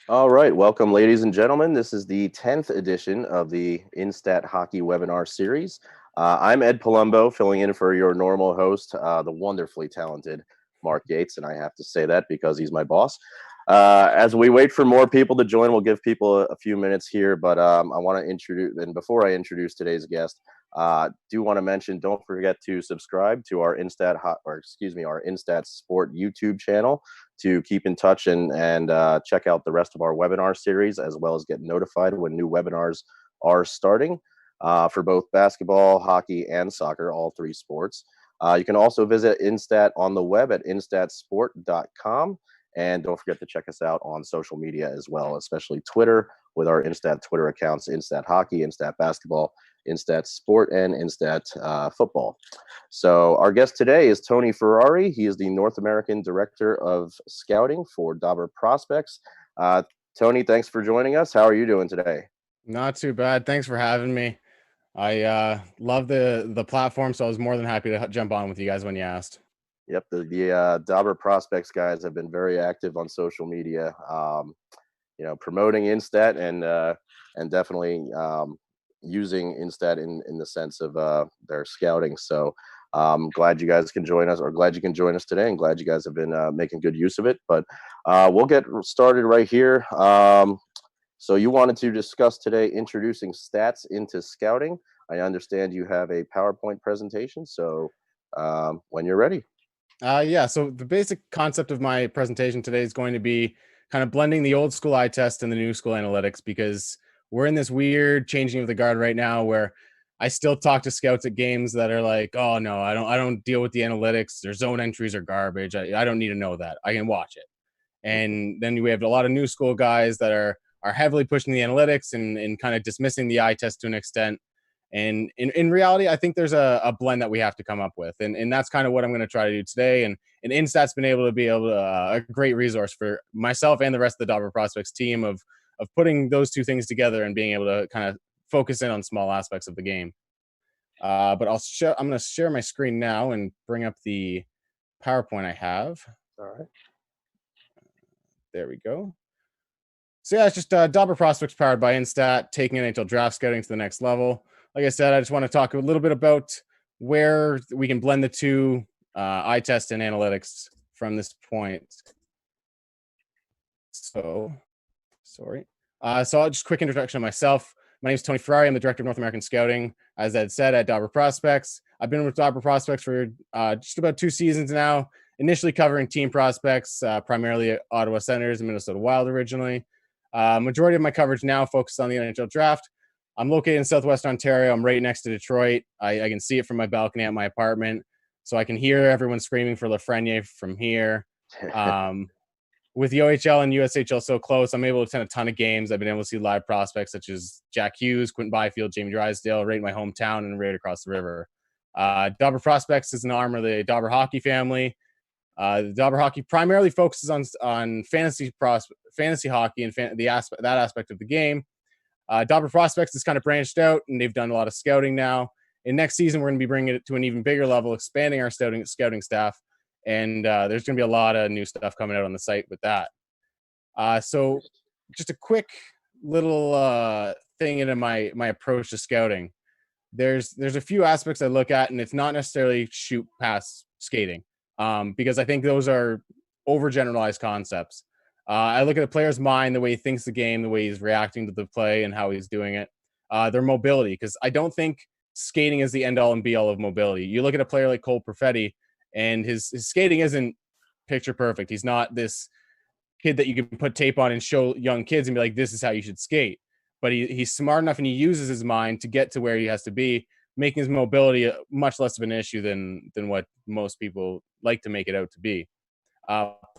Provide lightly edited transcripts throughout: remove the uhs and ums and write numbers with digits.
All right, welcome, ladies and gentlemen. This is the 10th edition of the InStat Hockey Webinar series. I'm Ed Palumbo, filling in for your normal host, the wonderfully talented Mark Yates, and I have to say that because he's my boss. As we wait for more people to join, we'll give people a few minutes here, but I want to introduce, and before I introduce today's guest, do want to mention, don't forget to subscribe to our our InStat Sport YouTube channel to keep in touch and check out the rest of our webinar series, as well as get notified when new webinars are starting for both basketball, hockey, and soccer, all three sports. You can also visit InStat on the web at instatsport.com. And don't forget to check us out on social media as well, especially Twitter with our InStat Twitter accounts, InStat Hockey, InStat Basketball, InStat Sport, and InStat Football. So our guest today is Tony Ferrari. He is the North American Director of Scouting for DobberProspects. Tony, thanks for joining us. How are you doing today? Not too bad. Thanks for having me. I love the platform, so I was more than happy to jump on with you guys when you asked. Yep, the DobberProspects guys have been very active on social media, promoting InStat and definitely using InStat in the sense of their scouting. So glad you guys can join us, or glad you can join us today, and glad you guys have been making good use of it. But we'll get started right here. So you wanted to discuss today introducing stats into scouting. I understand you have a PowerPoint presentation, so when you're ready. Yeah, so the basic concept of my presentation today is going to be kind of blending the old school eye test and the new school analytics, because we're in this weird changing of the guard right now where I still talk to scouts at games that are like, oh no, I don't deal with the analytics. Their zone entries are garbage. I don't need to know that. I can watch it. And then we have a lot of new school guys that are heavily pushing the analytics and kind of dismissing the eye test to an extent. And in reality, I think there's a blend that we have to come up with. And that's kind of what I'm going to try to do today. And InStat's been able to a great resource for myself and the rest of the DobberProspects team of putting those two things together and being able to kind of focus in on small aspects of the game. But I'm going to share my screen now and bring up the PowerPoint I have. All right. There we go. So yeah, it's just DobberProspects powered by InStat, taking NHL draft scouting to the next level. Like I said, I just want to talk a little bit about where we can blend the two, eye test and analytics from this point. So, sorry. So I'll just quick introduction of myself. My name is Tony Ferrari. I'm the Director of North American Scouting, as Ed said, at DobberProspects. I've been with DobberProspects for just about 2 seasons now, initially covering team prospects, primarily Ottawa Senators and Minnesota Wild originally. Majority of my coverage now focused on the NHL draft. I'm located in Southwest Ontario. I'm right next to Detroit. I can see it from my balcony at my apartment, so I can hear everyone screaming for Lafreniere from here. With the OHL and USHL so close, I'm able to attend a ton of games. I've been able to see live prospects such as Jack Hughes, Quentin Byfield, Jamie Drysdale, right in my hometown and right across the river. DobberProspects is an arm of the Dobber Hockey family. The Dobber Hockey primarily focuses on fantasy hockey and that aspect of the game. DobberProspects is kind of branched out, and they've done a lot of scouting now. And next season, we're going to be bringing it to an even bigger level, expanding our scouting staff. And there's going to be a lot of new stuff coming out on the site with that. So just a quick little thing into my approach to scouting. There's a few aspects I look at, and it's not necessarily shoot, pass, skating, because I think those are overgeneralized concepts. I look at a player's mind, the way he thinks the game, the way he's reacting to the play, and how he's doing it. Their mobility, because I don't think skating is the end-all and be-all of mobility. You look at a player like Cole Perfetti, and his skating isn't picture perfect. He's not this kid that you can put tape on and show young kids and be like, this is how you should skate. But he's smart enough, and he uses his mind to get to where he has to be, making his mobility much less of an issue than what most people like to make it out to be.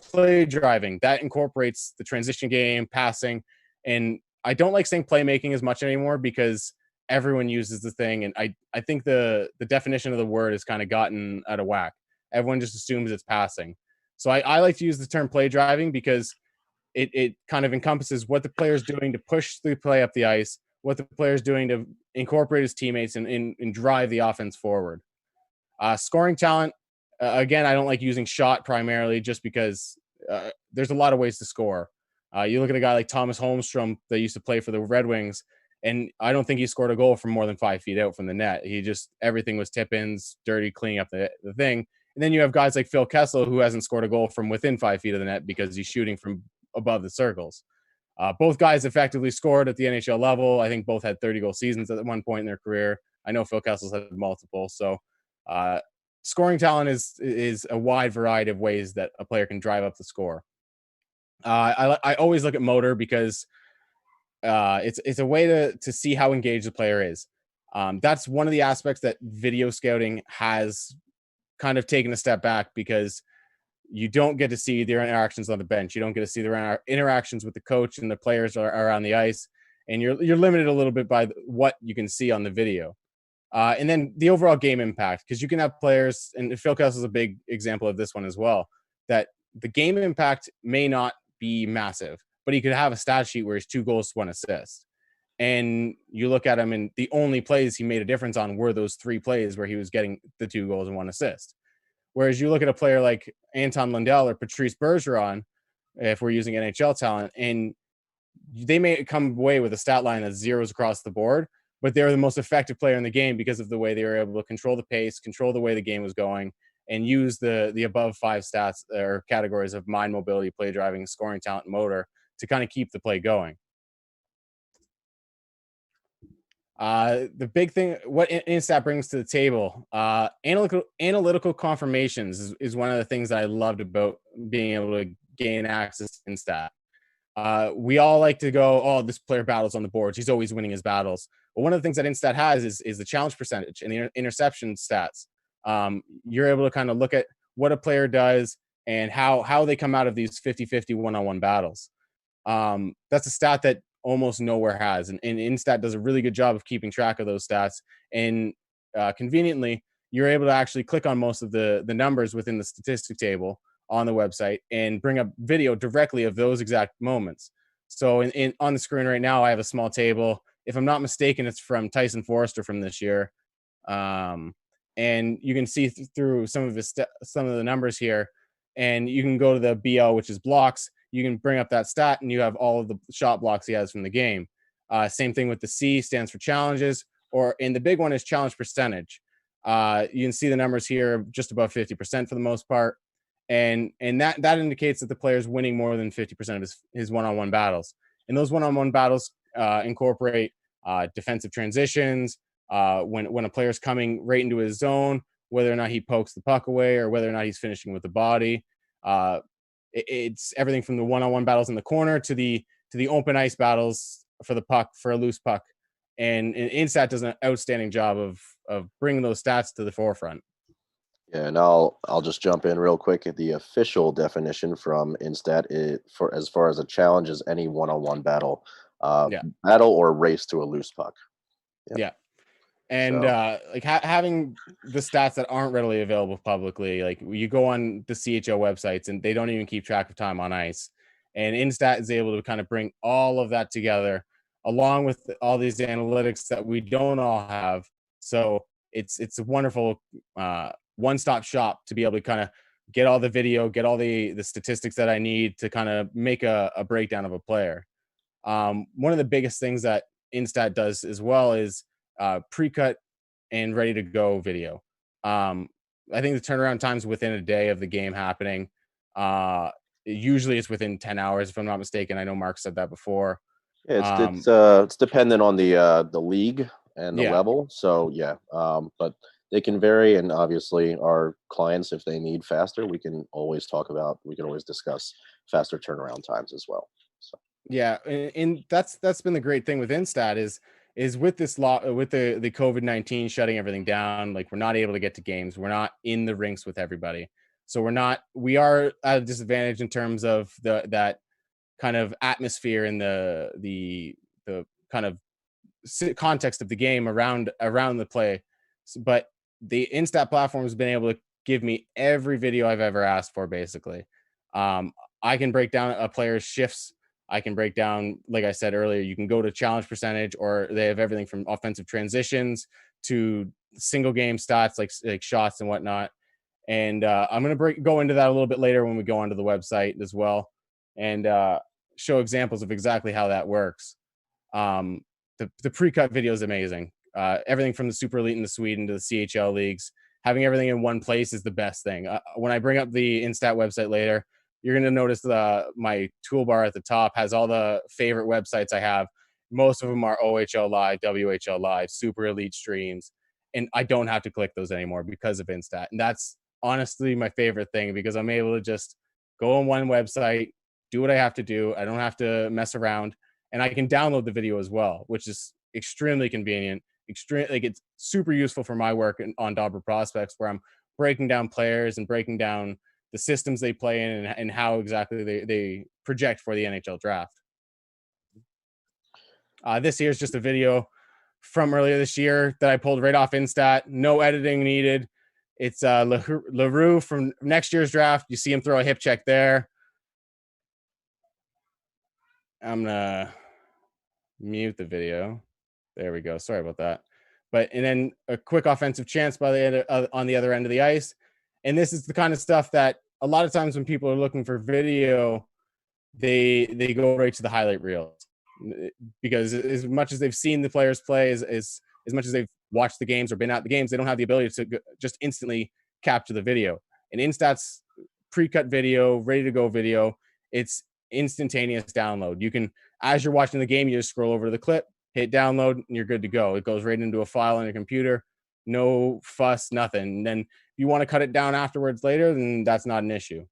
Play driving, that incorporates the transition game, passing, and I don't like saying playmaking as much anymore because everyone uses the thing, and I think the definition of the word has kind of gotten out of whack. Everyone just assumes it's passing. So I like to use the term play driving because it kind of encompasses what the player's doing to push the play up the ice, what the player's doing to incorporate his teammates and drive the offense forward. Scoring talent, again, I don't like using shot primarily just because there's a lot of ways to score. You look at a guy like Thomas Holmstrom that used to play for the Red Wings, and I don't think he scored a goal from more than 5 feet out from the net. Everything was tip-ins, dirty, cleaning up the thing. And then you have guys like Phil Kessel, who hasn't scored a goal from within 5 feet of the net because he's shooting from above the circles. Both guys effectively scored at the NHL level. I think both had 30-goal seasons at one point in their career. I know Phil Kessel's had multiple. So scoring talent is a wide variety of ways that a player can drive up the score. I always look at motor because it's a way to see how engaged the player is. That's one of the aspects that video scouting has kind of taken a step back, because you don't get to see their interactions on the bench. You don't get to see their interactions with the coach and the players are on the ice. And you're limited a little bit by what you can see on the video. And then the overall game impact, because you can have players, and Phil Kessel is a big example of this one as well, that the game impact may not be massive, but he could have a stat sheet where he's 2 goals, 1 assist. And you look at him, and the only plays he made a difference on were those 3 plays where he was getting the 2 goals and 1 assist. Whereas you look at a player like Anton Lundell or Patrice Bergeron, if we're using NHL talent, and they may come away with a stat line that's zeros across the board, but they're the most effective player in the game because of the way they were able to control the pace, control the way the game was going, and use the above 5 stats or categories of mind, mobility, play driving, scoring talent, and motor to kind of keep the play going. The big thing, what InStat brings to the table, analytical confirmations is one of the things that I loved about being able to gain access to InStat. We all like to go, oh, this player battles on the boards, he's always winning his battles. But one of the things that InStat has is the challenge percentage and the interception stats. You're able to kind of look at what a player does and how they come out of these 50-50 one-on-one battles. That's a stat that almost nowhere has, and InStat does a really good job of keeping track of those stats. And conveniently, you're able to actually click on most of the numbers within the statistic table on the website and bring up video directly of those exact moments. So on the screen right now, I have a small table. If I'm not mistaken, it's from Tyson Forrester from this year. And you can see through some of the numbers here, and you can go to the BL, which is blocks. You can bring up that stat and you have all of the shot blocks he has from the game. Same thing with the C, stands for challenges, and the big one is challenge percentage. You can see the numbers here, just above 50% for the most part. And that indicates that the player is winning more than 50% of his one-on-one battles. And those one-on-one battles incorporate defensive transitions, when a player is coming right into his zone, whether or not he pokes the puck away or whether or not he's finishing with the body. It's everything from the one-on-one battles in the corner to the open ice battles for the puck, for a loose puck. And InStat does an outstanding job of bringing those stats to the forefront. Yeah, and I'll just jump in real quick at the official definition from InStat. For as far as a challenge is any one-on-one battle, battle or race to a loose puck. Yep. Yeah. And like having the stats that aren't readily available publicly, like you go on the CHO websites and they don't even keep track of time on ice. And InStat is able to kind of bring all of that together, along with all these analytics that we don't all have. So it's a wonderful one-stop shop to be able to kind of get all the video, get all the statistics that I need to kind of make a breakdown of a player. One of the biggest things that InStat does as well is pre-cut and ready to go video. I think the turnaround times within a day of the game happening. Usually it's within 10 hours, if I'm not mistaken. I know Mark said that before. Yeah, it's dependent on the league and the level. So but they can vary, and obviously our clients, if they need faster, we can always discuss faster turnaround times as well. So yeah, and that's been the great thing with InStat is with this with the COVID-19 shutting everything down. Like, we're not able to get to games. We're not in the rinks with everybody. So we are at a disadvantage in terms of that kind of atmosphere and the kind of context of the game around the play. But the InStat platform has been able to give me every video I've ever asked for, basically. I can break down a player's shifts. I can break down, like I said earlier, you can go to challenge percentage, or they have everything from offensive transitions to single game stats like shots and whatnot. And I'm going to go into that a little bit later when we go onto the website as well. And show examples of exactly how that works. The pre-cut video is amazing. Everything from the Super Elite in the Sweden to the CHL leagues, having everything in one place is the best thing. When I bring up the InStat website later, you're going to notice my toolbar at the top has all the favorite websites I have. Most of them are OHL Live, WHL Live, Super Elite streams, and I don't have to click those anymore because of InStat. And that's honestly my favorite thing, because I'm able to just go on one website, do what I have to do. I don't have to mess around, and I can download the video as well, which is extremely convenient. It's super useful for my work on Dobber Prospects, where I'm breaking down players and breaking down the systems they play in and how exactly they project for the NHL draft. This here is just a video from earlier this year that I pulled right off InStat. No editing needed. It's LaRue from next year's draft. You see him throw a hip check there. I'm gonna mute the video. There we go. Sorry about that. And then a quick offensive chance by the on the other end of the ice. And this is the kind of stuff that a lot of times when people are looking for video, they go right to the highlight reels, because as much as they've seen the players play, as much as they've watched the games or been at the games, they don't have the ability to just instantly capture the video. And InStat's pre-cut video, ready to go video, it's instantaneous download. You can, as you're watching the game, you just scroll over to the clip, hit download, and you're good to go. It goes right into a file on your computer. No fuss, nothing. And then if you want to cut it down afterwards later, then that's not an issue.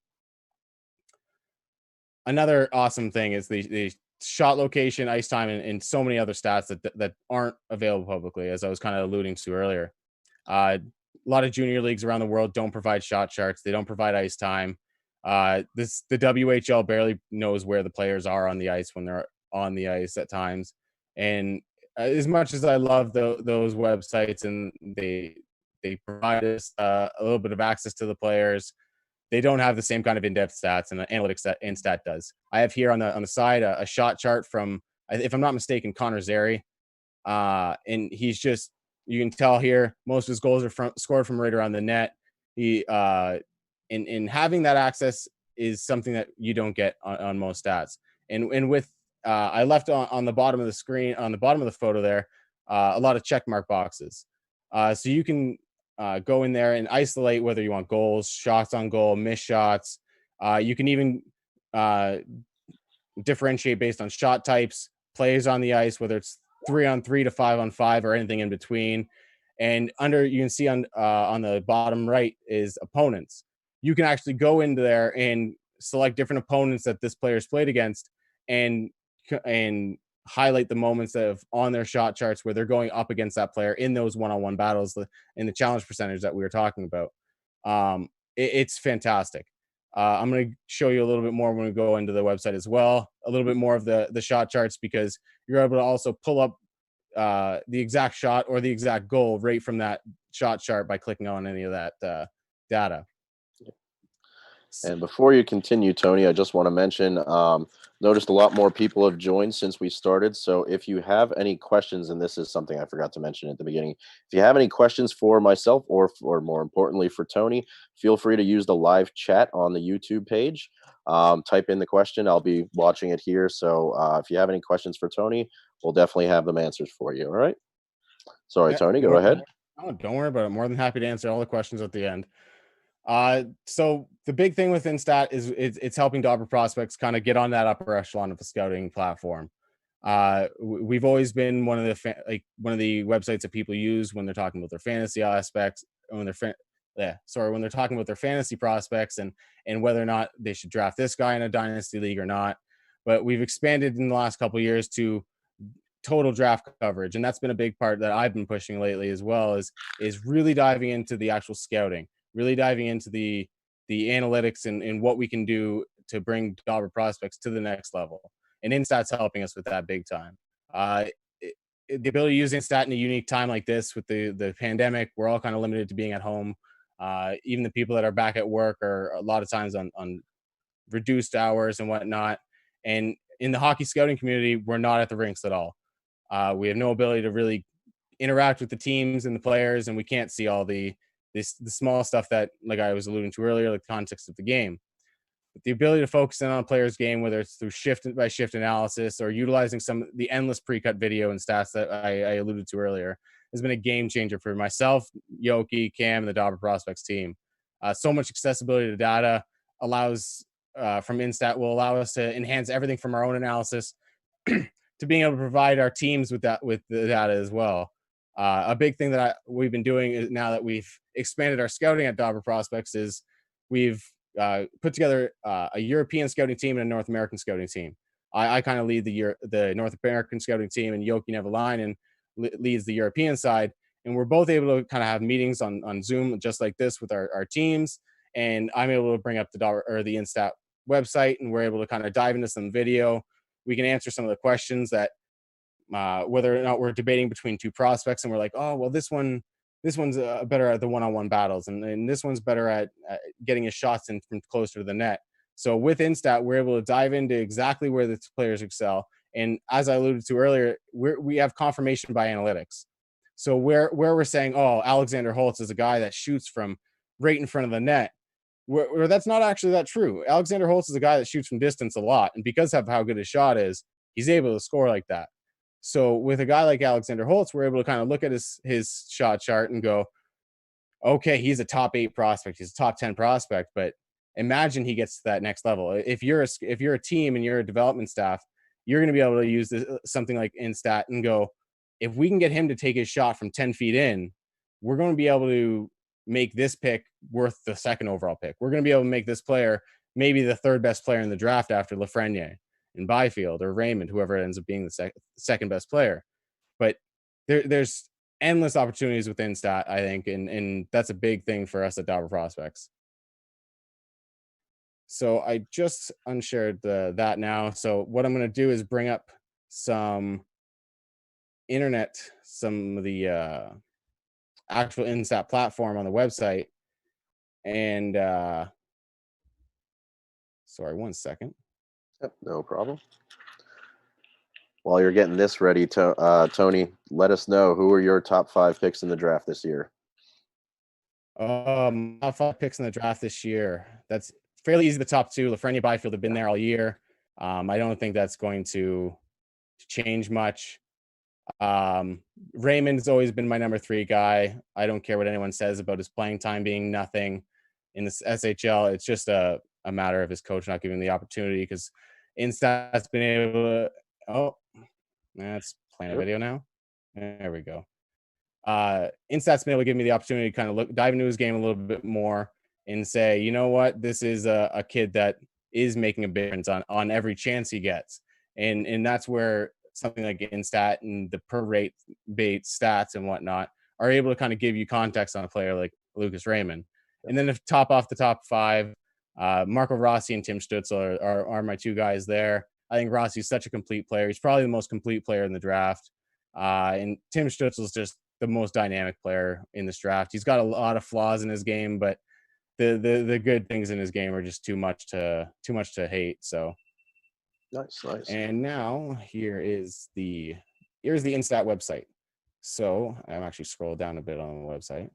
Another awesome thing is the shot location, ice time, and so many other stats that aren't available publicly, as I was kind of alluding to earlier. A lot of junior leagues around the world don't provide shot charts. They don't provide ice time. The WHL barely knows where the players are on the ice when they're on the ice at times. And as much as I love those websites and they provide us a little bit of access to the players, they don't have the same kind of in-depth stats and the analytics that InStat does. I have here on the side a shot chart from, if I'm not mistaken, Connor Zary. And he's just, you can tell here, most of his goals are scored from right around the net. He in having that access is something that you don't get on most stats. And with I left on the bottom of the screen, on the bottom of the photo there, a lot of check mark boxes. So you can go in there and isolate whether you want goals, shots on goal, missed shots. You can even differentiate based on shot types, plays on the ice, whether it's 3-on-3 to 5-on-5 or anything in between. And you can see on the bottom right is opponents. You can actually go into there and select different opponents that this player's played against and highlight the moments that have on their shot charts where they're going up against that player in those one-on-one battles, in the challenge percentage that we were talking about. It's fantastic. I'm going to show you a little bit more when we go into the website as well, a little bit more of the shot charts, because you're able to also pull up the exact shot or the exact goal right from that shot chart by clicking on any of that data. And before you continue, Tony, I just want to mention, noticed a lot more people have joined since we started. So if you have any questions, and this is something I forgot to mention at the beginning, if you have any questions for myself or more importantly for Tony, feel free to use the live chat on the YouTube page. Type in the question. I'll be watching it here. So if you have any questions for Tony, we'll definitely have them answers for you. All right. Sorry, Tony, go ahead. Oh, don't worry about it. I'm more than happy to answer all the questions at the end. So the big thing with InStat is it's helping Dobber prospects kind of get on that upper echelon of the scouting platform. We've always been one of the websites that people use when they're talking about their fantasy aspects, when they're talking about their fantasy prospects and whether or not they should draft this guy in a dynasty league or not. But we've expanded in the last couple of years to total draft coverage, and that's been a big part that I've been pushing lately as well, is really diving into the actual scouting, really diving into the analytics and what we can do to bring Dobber prospects to the next level. And InStat's helping us with that big time. The ability to use InStat in a unique time like this with the pandemic, we're all kind of limited to being at home. Even the people that are back at work are a lot of times on reduced hours and whatnot. And in the hockey scouting community, we're not at the rinks at all. We have no ability to really interact with the teams and the players, and we can't see all the small stuff that, like I was alluding to earlier, like the context of the game. But the ability to focus in on a player's game, whether it's through shift by shift analysis or utilizing some of the endless pre-cut video and stats that I alluded to earlier, has been a game changer for myself, Yoki, Cam, and the DobberProspects team. So much accessibility to data allows from InStat will allow us to enhance everything from our own analysis to being able to provide our teams with the data as well. A big thing that we've been doing is, now that we've expanded our scouting at DobberProspects, is we've put together a European scouting team and a North American scouting team. I kind of lead the North American scouting team, and Yoki Nevalainen leads the European side. And we're both able to kind of have meetings on Zoom just like this with our teams. And I'm able to bring up the InStat website, and we're able to kind of dive into some video. We can answer some of the questions that whether or not we're debating between two prospects, and we're like, oh, well, this one's better at the one-on-one battles, and this one's better at getting his shots in from closer to the net. So with InStat, we're able to dive into exactly where the players excel. And as I alluded to earlier, we have confirmation by analytics. So where we're saying, oh, Alexander Holtz is a guy that shoots from right in front of the net, where that's not actually that true. Alexander Holtz is a guy that shoots from distance a lot, and because of how good his shot is, he's able to score like that. So with a guy like Alexander Holtz, we're able to kind of look at his shot chart and go, okay, he's a top 8 prospect, he's a top 10 prospect, but imagine he gets to that next level. If you're a team and you're a development staff, you're going to be able to use something like InStat and go, if we can get him to take his shot from 10 feet in, we're going to be able to make this pick worth the second overall pick. We're going to be able to make this player maybe the third best player in the draft after Lafreniere and Byfield or Raymond, whoever ends up being the second best player. But there's endless opportunities within InStat, I think, and that's a big thing for us at DobberProspects. So I just unshared that now. So what I'm going to do is bring up some of the actual InStat platform on the website. And sorry, 1 second. Yep, no problem. While you're getting this ready, Tony, let us know, who are your top 5 picks in the draft this year? Top 5 picks in the draft this year. That's fairly easy. The top 2, Lafreniere, Byfield, have been there all year. I don't think that's going to change much. Raymond's always been my number 3 guy. I don't care what anyone says about his playing time being nothing in the SHL. It's just a matter of his coach not giving the opportunity, because InStat's been able to. Oh, that's playing a video now. There we go. InStat's been able to give me the opportunity to kind of dive into his game a little bit more and say, you know what, this is a kid that is making a difference on every chance he gets, and that's where something like InStat and the per rate bait stats and whatnot are able to kind of give you context on a player like Lucas Raymond. And then to top off the top 5, Marco Rossi and Tim Stützle are my 2 guys there. I think Rossi's such a complete player. He's probably the most complete player in the draft. And Tim Stützle is just the most dynamic player in this draft. He's got a lot of flaws in his game, but the good things in his game are just too much to hate. So nice. And now here's the InStat website. So I'm actually scrolled down a bit on the website.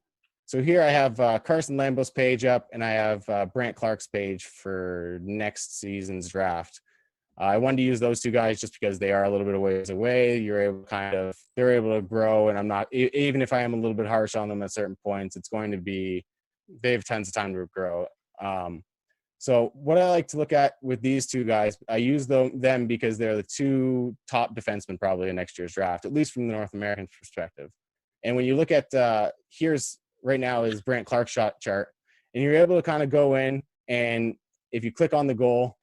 So here I have Carson Lambos' page up, and I have Brent Clark's page for next season's draft. I wanted to use those 2 guys just because they are a little bit of ways away. They're able to grow, and I'm not, even if I am a little bit harsh on them at certain points, it's going to be, they have tons of time to grow. So what I like to look at with these 2 guys, I use them because they're the 2 top defensemen probably in next year's draft, at least from the North American perspective. And when you look at, here's right now is Brent Clark's shot chart, and you're able to kind of go in, and if you click on the goal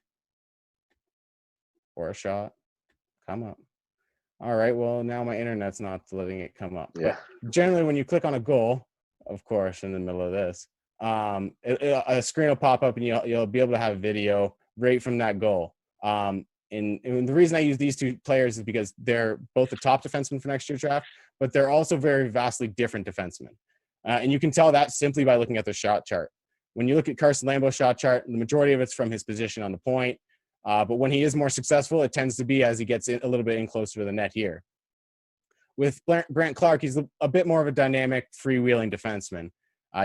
or a shot, come up. All right, well, now my internet's not letting it come up. Yeah. But generally, when you click on a goal, of course, in the middle of this, a screen will pop up, and you'll be able to have video right from that goal. And the reason I use these 2 players is because they're both the top defensemen for next year's draft, but they're also very vastly different defensemen. And you can tell that simply by looking at the shot chart. When you look at Carson Lambos' shot chart, the majority of it's from his position on the point. But when he is more successful, it tends to be as he gets a little bit in closer to the net here. With Brent Clark, he's a bit more of a dynamic, freewheeling defenseman.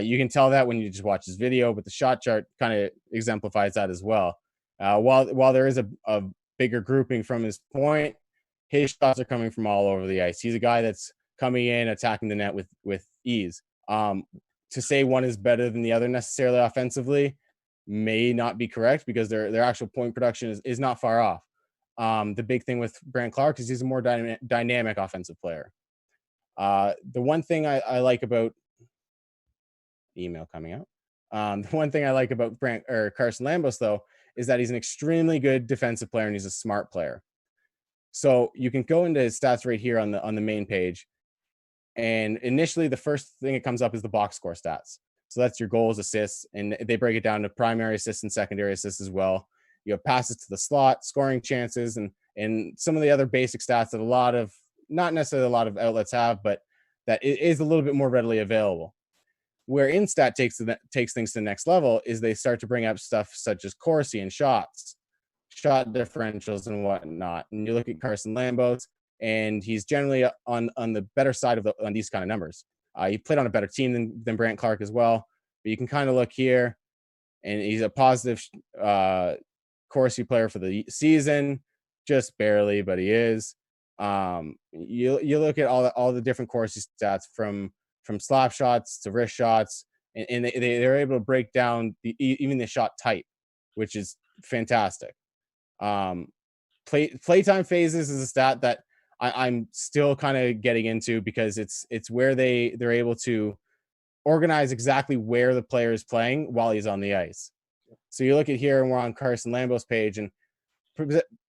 You can tell that when you just watch his video, but the shot chart kind of exemplifies that as well. While there is a bigger grouping from his point, his shots are coming from all over the ice. He's a guy that's coming in, attacking the net with ease. To say one is better than the other necessarily offensively may not be correct, because their actual point production is not far off. The big thing with Brent Clark is he's a more dynamic offensive player. The one thing I like about email coming out. The one thing I like about Carson Lambos, though, is that he's an extremely good defensive player and he's a smart player. So you can go into his stats right here on the main page, and initially the first thing that comes up is the box score stats. So that's your goals, assists, and they break it down to primary assists and secondary assists as well. You have passes to the slot, scoring chances, and some of the other basic stats that not necessarily a lot of outlets have, but that is a little bit more readily available. Where InStat takes things to the next level is they start to bring up stuff such as Corsi and shots, shot differentials and whatnot. And you look at Carson Lambos, and he's generally on the better side on these kind of numbers. He played on a better team than Brent Clark as well. But you can kind of look here, and he's a positive Corsi player for the season, just barely, but he is. You look at all the different Corsi stats from slap shots to wrist shots, and they're able to break down even the shot type, which is fantastic. Playtime phases is a stat that I'm still kind of getting into, because it's where they're able to organize exactly where the player is playing while he's on the ice. So you look at here, and we're on Carson Lambos' page, and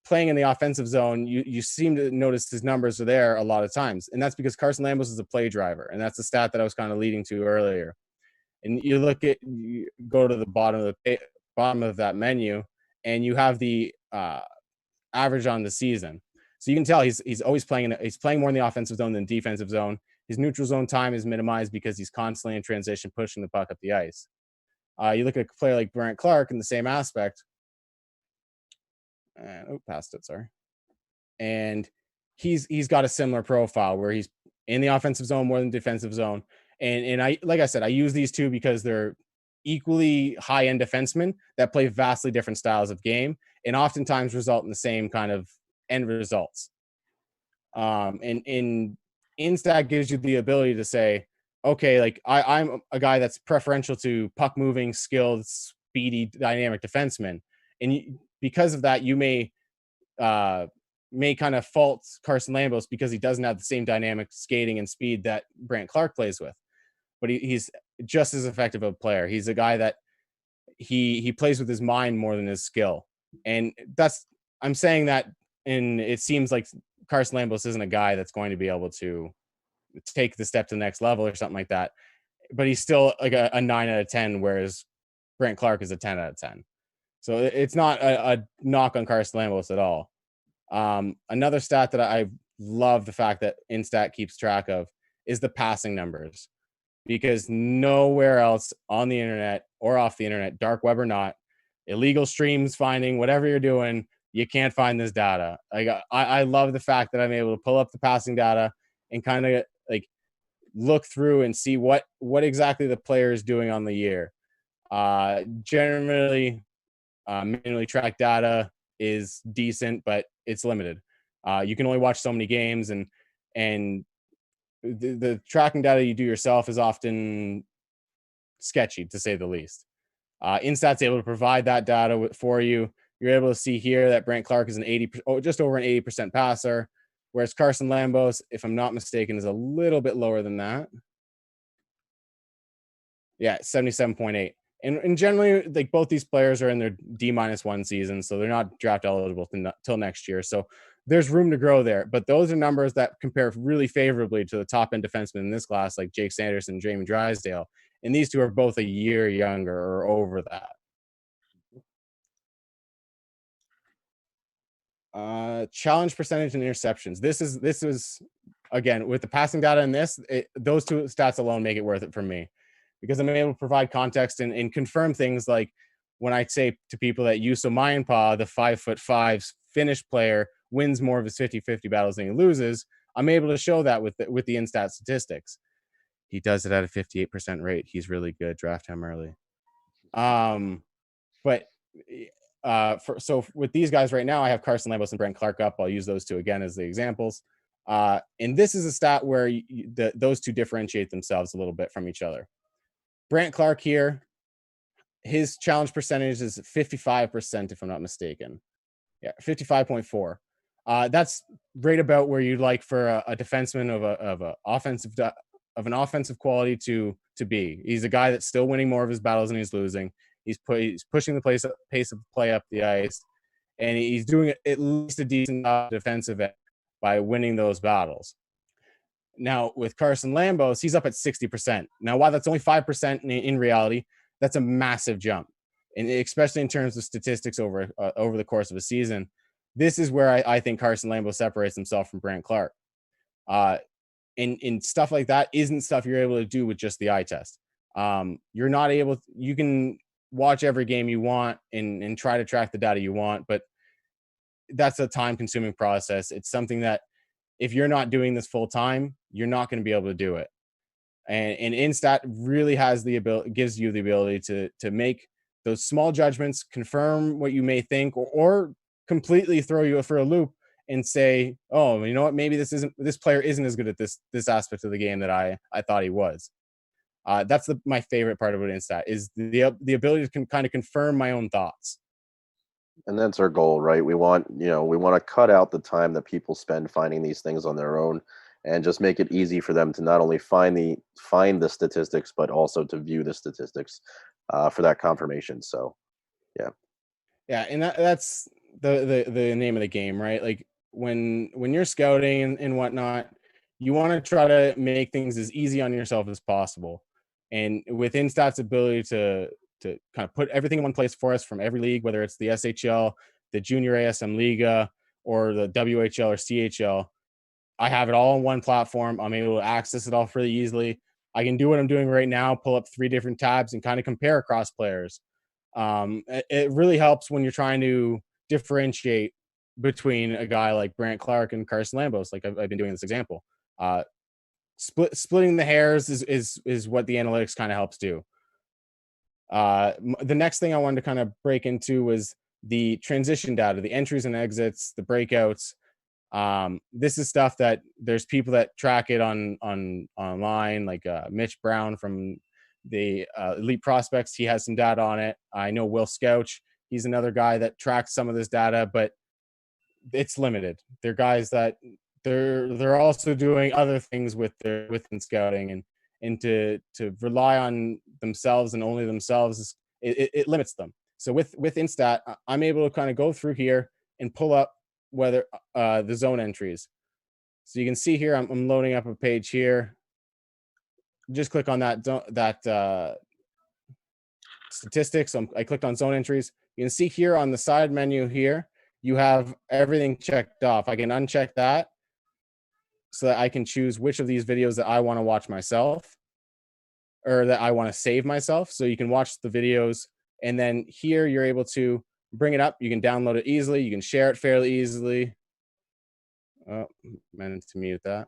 playing in the offensive zone, you seem to notice his numbers are there a lot of times, and that's because Carson Lambos is a play driver, and that's the stat that I was kind of leading to earlier. And you go to the bottom of that menu, and you have the average on the season. So you can tell he's always playing more in the offensive zone than defensive zone. His neutral zone time is minimized because he's constantly in transition, pushing the puck up the ice. You look at a player like Brent Clark in the same aspect. Past it, sorry. And he's got a similar profile where he's in the offensive zone more than defensive zone. And I, like I said, I use these two because they're equally high-end defensemen that play vastly different styles of game, and oftentimes result in the same kind of end results. And InStat gives you the ability to say, okay, like I'm a guy that's preferential to puck moving, skilled, speedy, dynamic defenseman, and because of that, you may kind of fault Carson Lambos because he doesn't have the same dynamic skating and speed that Brent Clark plays with. But he's just as effective a player. He's a guy that he plays with his mind more than his skill. And I'm saying that, and it seems like Carson Lambos isn't a guy that's going to be able to take the step to the next level or something like that. But he's still like a 9 out of 10, whereas Brent Clark is a 10 out of 10. So it's not a knock on Carson Lambos at all. Another stat that I love the fact that InStat keeps track of is the passing numbers, because nowhere else on the internet or off the internet, dark web or not, illegal streams, finding, whatever you're doing, you can't find this data. I love the fact that I'm able to pull up the passing data and kind of like look through and see what exactly the player is doing on the year. Generally, manually tracked data is decent, but it's limited. You can only watch so many games, and the tracking data you do yourself is often sketchy, to say the least. InStat's able to provide that data for you. You're able to see here that Brent Clark is just over an 80% passer, whereas Carson Lambos, if I'm not mistaken, is a little bit lower than that. Yeah, 77.8. And generally, like, both these players are in their D-1 season, so they're not draft eligible till next year. So there's room to grow there. But those are numbers that compare really favorably to the top-end defensemen in this class, like Jake Sanderson and Jamie Drysdale. And these two are both a year younger or over that. Challenge percentage and interceptions. This is again, with the passing data in those two stats alone make it worth it for me, because I'm able to provide context and confirm things like when I say to people that Juuso Maienpää, the 5'5" Finnish player, wins more of his 50-50 battles than he loses. I'm able to show that with the InStat statistics. He does it at a 58% rate. He's really good. Draft him early. But So with these guys right now, I have Carson Lambos and Brent Clark up. I'll use those two again as the examples. And this is a stat where those two differentiate themselves a little bit from each other. Brent Clark here, his challenge percentage is 55%, if I'm not mistaken. Yeah, 55.4. That's right about where you'd like for a defenseman of an offensive quality to be. He's a guy that's still winning more of his battles than he's losing. He's pushing the pace of play up the ice, and he's doing at least a decent defensive end by winning those battles. Now, with Carson Lambos, he's up at 60%. Now, while that's only 5% in reality, that's a massive jump, and especially in terms of statistics over the course of a season. This is where I think Carson Lambos separates himself from Brent Clark. In stuff like that isn't stuff you're able to do with just the eye test. You're not able. You can watch every game you want and try to track the data you want, but that's a time-consuming process. It's something that if you're not doing this full time, you're not going to be able to do it. And InStat really has gives you the ability to make those small judgments, confirm what you may think, or completely throw you for a loop and say, oh, you know what, maybe this player isn't as good at this aspect of the game that I thought he was. That's my favorite part of it InStat is the ability to kind of confirm my own thoughts. And that's our goal, right? We want to cut out the time that people spend finding these things on their own and just make it easy for them to not only find the statistics, but also to view the statistics for that confirmation. So, yeah. Yeah, and that's the name of the game, right? Like when you're scouting and whatnot, you want to try to make things as easy on yourself as possible. And with InStat's ability to kind of put everything in one place for us from every league, whether it's the SHL, the Junior ASM Liga, or the WHL or CHL, I have it all on one platform. I'm able to access it all pretty easily. I can do what I'm doing right now, pull up 3 different tabs and kind of compare across players. It really helps when you're trying to differentiate between a guy like Brent Clark and Carson Lambos, like I've been doing this example. Splitting the hairs is what the analytics kind of helps do. The next thing I wanted to kind of break into was the transition data, the entries and exits, the breakouts. This is stuff that there's people that track it online, like Mitch Brown from the Elite Prospects. He has some data on it. I know Will Scouch. He's another guy that tracks some of this data, but it's limited. They're guys that they're also doing other things within scouting, and to rely on themselves and only themselves, it limits them. So with InStat, I'm able to kind of go through here and pull up whether the zone entries. So you can see here, I'm loading up a page here. Just click on that statistics. I clicked on zone entries. You can see here on the side menu here, you have everything checked off. I can uncheck that so that I can choose which of these videos that I want to watch myself or that I want to save myself. So you can watch the videos, and then here you're able to bring it up. You can download it easily. You can share it fairly easily. Oh, meant to mute that.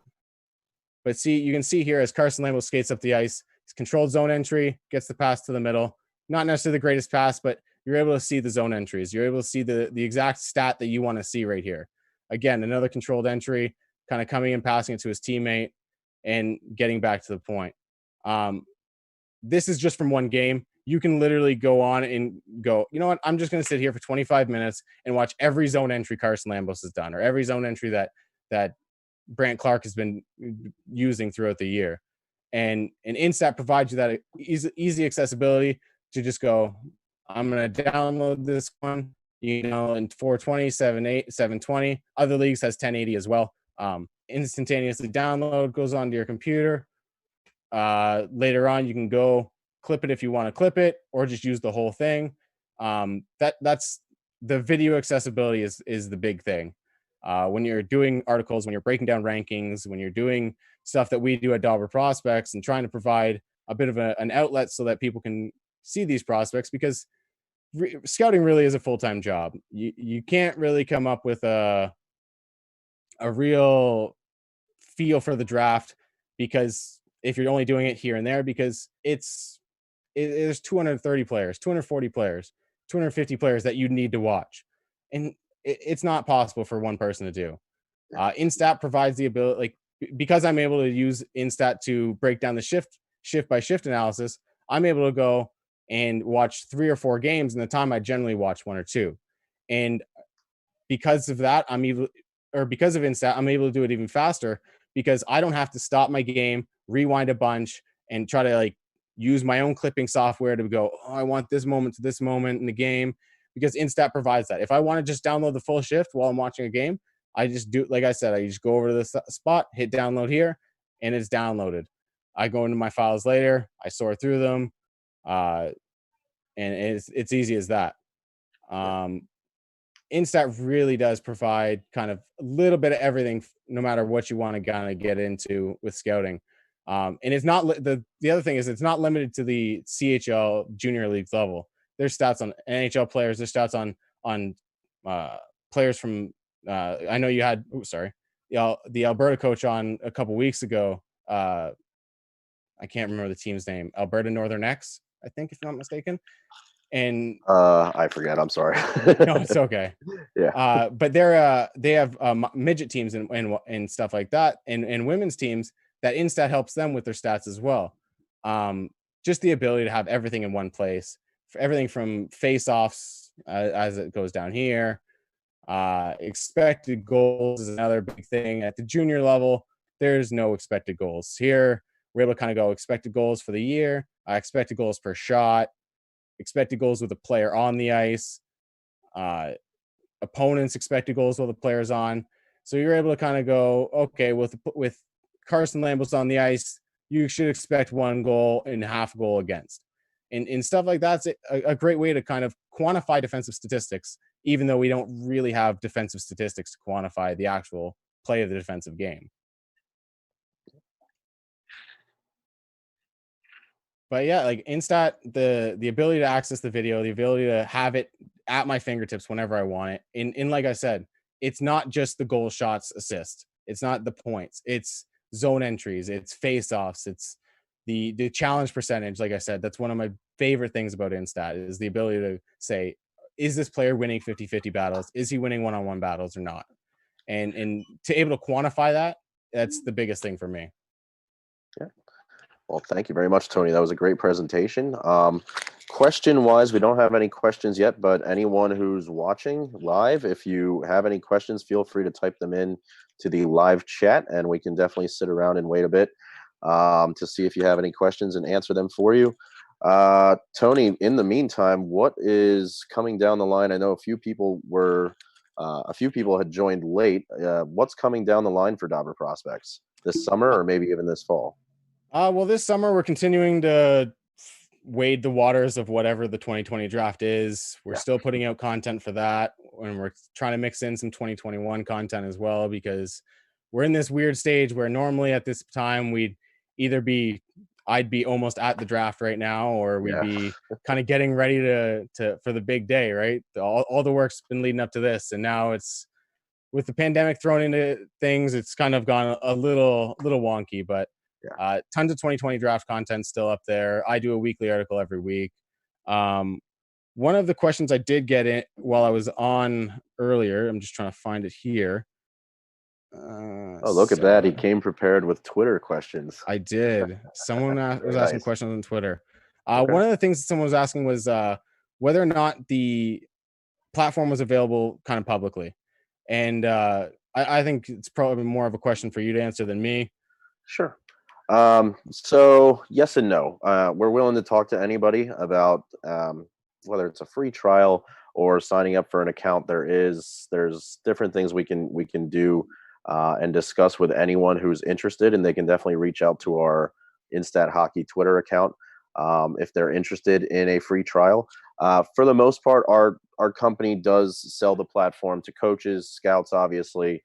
But see, you can see here as Carson Lambos skates up the ice, he's controlled zone entry, gets the pass to the middle. Not necessarily the greatest pass, but you're able to see the zone entries. You're able to see the exact stat that you want to see right here. Again, another controlled entry, kind of coming and passing it to his teammate and getting back to the point. This is just from one game. You can literally go on and go, you know what, I'm just going to sit here for 25 minutes and watch every zone entry Carson Lambos has done, or every zone entry that Brent Clark has been using throughout the year. And InStat provides you that easy accessibility to just go, I'm going to download this one, in 420, 720. Other leagues has 1080 as well. Instantaneously download, goes onto your computer. Later on, you can go clip it if you want to clip it, or just use the whole thing. That's the video accessibility is the big thing. When you're doing articles, when you're breaking down rankings, when you're doing stuff that we do at DobberProspects and trying to provide a bit of an outlet so that people can see these prospects, because scouting really is a full-time job. You can't really come up with a real feel for the draft, because if you're only doing it here and there, because there's 230 players, 240 players. 250 players that you need to watch, and it's not possible for one person to do. InStat provides the ability, like, because I'm able to use InStat to break down the shift by shift analysis. I'm able to go and watch 3 or 4 games in the time I generally watch 1 or 2, and because of that, because of InStat, I'm able to do it even faster because I don't have to stop my game, rewind a bunch, and try to like use my own clipping software to go, oh, I want this moment to this moment in the game, because InStat provides that. If I want to just download the full shift while I'm watching a game, I just do, like I said, I just go over to the spot, hit download here, and it's downloaded. I go into my files later, I sort through them, and it's easy as that. InStat really does provide kind of a little bit of everything, no matter what you want to kind of get into with scouting. And it's not the other thing is it's not limited to the CHL junior league level. There's stats on NHL players. There's stats on players from. I know you had. The Alberta coach on a couple weeks ago. I can't remember the team's name. Alberta Northern X, I think, if I'm not mistaken. And I forget. I'm sorry. no, it's okay. Yeah. But they have midget teams and stuff like that, and women's teams that InStat helps them with their stats as well. Just the ability to have everything in one place, for everything from face-offs as it goes down here. Expected goals is another big thing. At the junior level, there's no expected goals. Here, we're able to kind of go expected goals for the year, expected goals per shot, expected goals with a player on the ice, opponents' expected goals while the player's on. So you're able to kind of go, okay, with Carson Lambos on the ice, you should expect 1 goal and half goal against. And stuff like that's a great way to kind of quantify defensive statistics, even though we don't really have defensive statistics to quantify the actual play of the defensive game. But yeah, like InStat, the ability to access the video, the ability to have it at my fingertips whenever I want it. And like I said, it's not just the goal, shots, assists. It's not the points. It's zone entries. It's face-offs. It's the challenge percentage. Like I said, that's one of my favorite things about InStat is the ability to say, is this player winning 50-50 battles? Is he winning one-on-one battles or not? And to able to quantify that, that's the biggest thing for me. Yeah. Well, thank you very much, Tony. That was a great presentation. Question-wise, we don't have any questions yet, but anyone who's watching live, if you have any questions, feel free to type them in to the live chat, and we can definitely sit around and wait a bit to see if you have any questions and answer them for you. Tony, in the meantime, what is coming down the line? I know a few people had joined late. What's coming down the line for Dobber Prospects this summer, or maybe even this fall? Well, this summer we're continuing to wade the waters of whatever the 2020 draft is. We're still putting out content for that, and we're trying to mix in some 2021 content as well, because we're in this weird stage where normally at this time I'd be almost at the draft right now, or we'd be kind of getting ready to for the big day, right? All the work's been leading up to this, and now it's with the pandemic thrown into things, it's kind of gone a little wonky, but tons of 2020 draft content still up there. I do a weekly article every week. One of the questions I did get in while I was on earlier, I'm just trying to find it here. Look at that. He came prepared with Twitter questions. I did. Someone was asking questions on Twitter. One of the things that someone was asking was whether or not the platform was available kind of publicly. And I think it's probably more of a question for you to answer than me. Sure. So yes and no. We're willing to talk to anybody about whether it's a free trial or signing up for an account. There's different things we can do and discuss with anyone who's interested, and they can definitely reach out to our InStat Hockey Twitter account if they're interested in a free trial. For the most part, our company does sell the platform to coaches, scouts, obviously,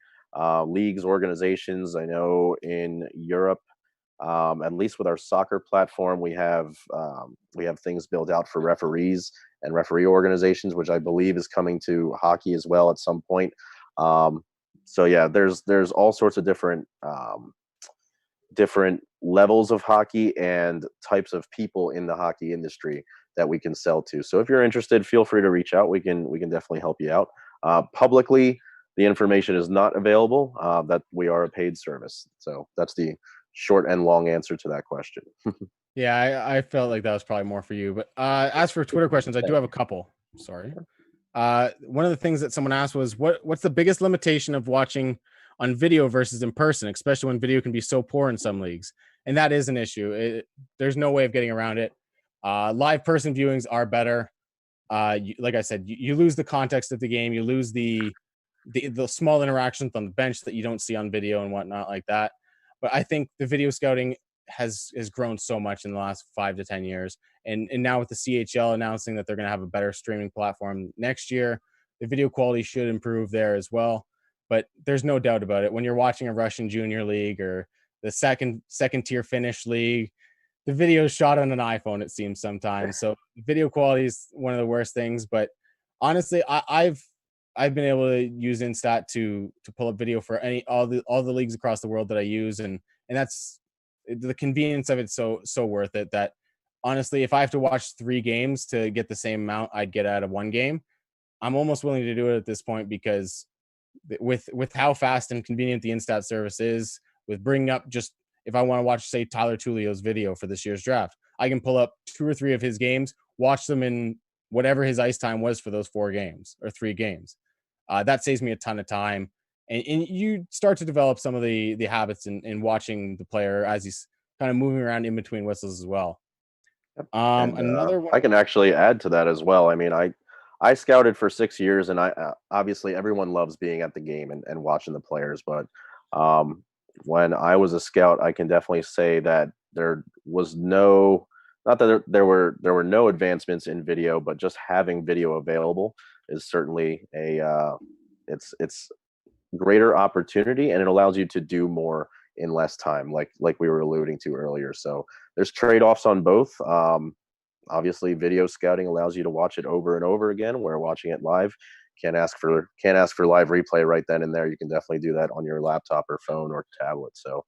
leagues, organizations. I know in Europe, at least with our soccer platform, we have things built out for referees and referee organizations, which I believe is coming to hockey as well at some point. So yeah, there's all sorts of different levels of hockey and types of people in the hockey industry. that we can sell to. So if you're interested, feel free to reach out. We can definitely help you out. Publicly, the information is not available. That we are a paid service. So that's the short and long answer to that question. Yeah, I felt like that was probably more for you. But as for Twitter questions, I do have a couple. Sorry. One of the things that someone asked was, what's the biggest limitation of watching on video versus in person, especially when video can be so poor in some leagues? And that is an issue. There's no way of getting around it. Live person viewings are better. Like I said, you lose the context of the game. You lose the small interactions on the bench that you don't see on video and whatnot like that. But I think the video scouting has grown so much in the last 5 to 10 years. And now with the CHL announcing that they're going to have a better streaming platform next year, the video quality should improve there as well. But there's no doubt about it. When you're watching a Russian junior league or the second tier Finnish league, the video is shot on an iPhone, it seems sometimes. So video quality is one of the worst things. But honestly, I've been able to use InStat to pull up video for all the leagues across the world that I use, and that's the convenience of it. So worth it that honestly, if I have to watch 3 games to get the same amount I'd get out of 1 game, I'm almost willing to do it at this point, because with how fast and convenient the InStat service is, with bringing up just, if I want to watch, say, Tyler Tullio's video for this year's draft, I can pull up 2 or 3 of his games, watch them in whatever his ice time was for those 4 games or 3 games. That saves me a ton of time. And you start to develop some of the habits in watching the player as he's kind of moving around in between whistles as well. Another one, I can actually add to that as well. I mean, I scouted for 6 years, and I obviously everyone loves being at the game and watching the players. But when I was a scout, I can definitely say that there was no, not that there were no advancements in video, but just having video available is certainly it's greater opportunity, and it allows you to do more in less time, like we were alluding to earlier. So there's trade-offs on both. Obviously, video scouting allows you to watch it over and over again, where watching it live can't ask for live replay right then and there. You can definitely do that on your laptop or phone or tablet. So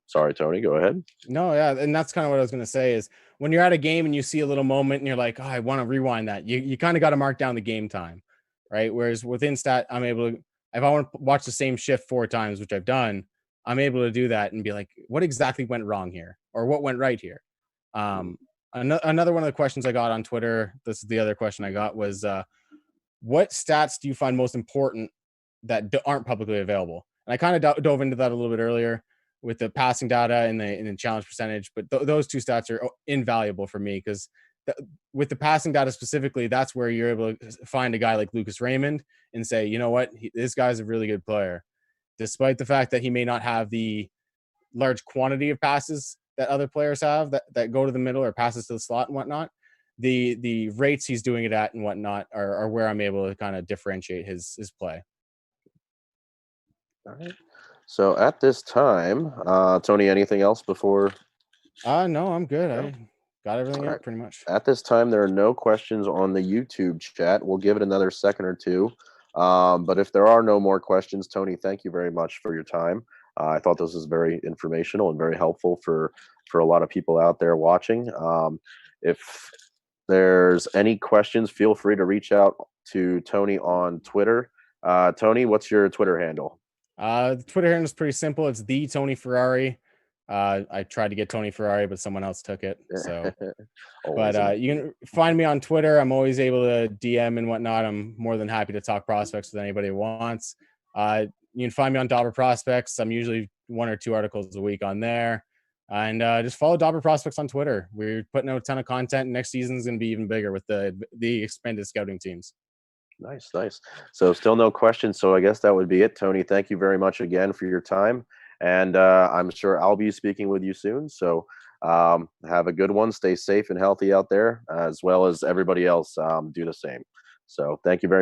sorry, Tony, go ahead. No, yeah, and that's kind of what I was going to say is, when you're at a game and you see a little moment and you're like, oh, I want to rewind that, you kind of got to mark down the game time, right? Whereas with InStat, I'm able to, if I want to watch the same shift 4 times, which I've done, I'm able to do that and be like, what exactly went wrong here, or what went right here? Another one of the questions I got on Twitter, this is the other question I got, was what stats do you find most important that aren't publicly available? And I kind of dove into that a little bit earlier with the passing data and the challenge percentage, but those 2 stats are invaluable for me, because with the passing data specifically, that's where you're able to find a guy like Lucas Raymond and say, you know what, this guy's a really good player, despite the fact that he may not have the large quantity of passes that other players have that go to the middle or passes to the slot and whatnot. The rates he's doing it at and whatnot are where I'm able to kind of differentiate his play. All right. So at this time, Tony, anything else before? No, I'm good. No? I got everything All out pretty much. At this time, there are no questions on the YouTube chat. We'll give it another second or 2. But if there are no more questions, Tony, thank you very much for your time. I thought this was very informational and very helpful for a lot of people out there watching. If there's any questions, feel free to reach out to Tony on Twitter. Tony, what's your Twitter handle? The Twitter handle is pretty simple. It's the Tony Ferrari. I tried to get Tony Ferrari, but someone else took it. So, but you can find me on Twitter. I'm always able to DM and whatnot. I'm more than happy to talk prospects with anybody who wants. You can find me on DobberProspects. I'm usually 1 or 2 articles a week on there. And just follow DobberProspects on Twitter. We're putting out a ton of content. Next season is going to be even bigger with the expanded scouting teams. Nice. So still no questions. So I guess that would be it, Tony. Thank you very much again for your time. And I'm sure I'll be speaking with you soon. So have a good one. Stay safe and healthy out there, as well as everybody else do the same. So thank you very much.